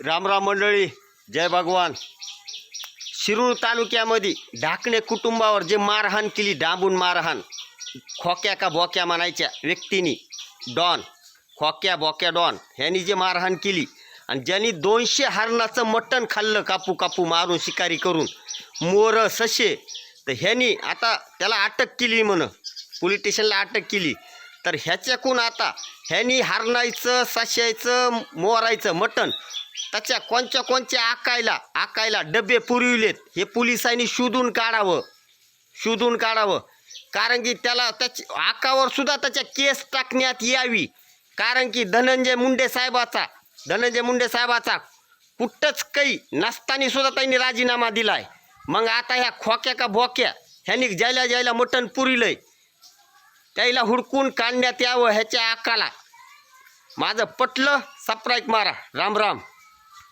रामराम मंडळी, जय भगवान. शिरूर तालुक्यामध्ये ढाकणे कुटुंबावर जे मारहाण केली, डांबून मारहाण, खोक्या का बोक्या म्हणायच्या व्यक्तींनी, डॉन, खोक्या बोक्या डॉन ह्यांनी जे मारहाण केली आणि ज्यांनी 200 हरणाचं मटण खाल्लं कापू कापू मारून शिकारी करून, मोर ससे, तर ह्यांनी आता त्याला अटक केली म्हण, पोलीस स्टेशनला अटक केली. तर ह्याच्याकून आता ह्यांनी हरणायचं, सश्याचं, मोरायचं मटण त्याच्या कोणच्या आकायला डबे पुरविलेत. हे पोलिसांनी शोधून काढावं कारण की त्याला त्याची आकावर सुद्धा त्याच्या केस टाकण्यात यावी. कारण की धनंजय मुंडे साहेबाचा कुठंच काही नसताना सुद्धा त्यांनी राजीनामा दिलाय. मग आता ह्या खोक्या का बोक्या ह्यांनी ज्याला मटण पुरविलंय त्याला हुडकून काढण्यात यावं. ह्याच्या आकाला माझं पटलं. सबस्क्राईब मारा. राम राम.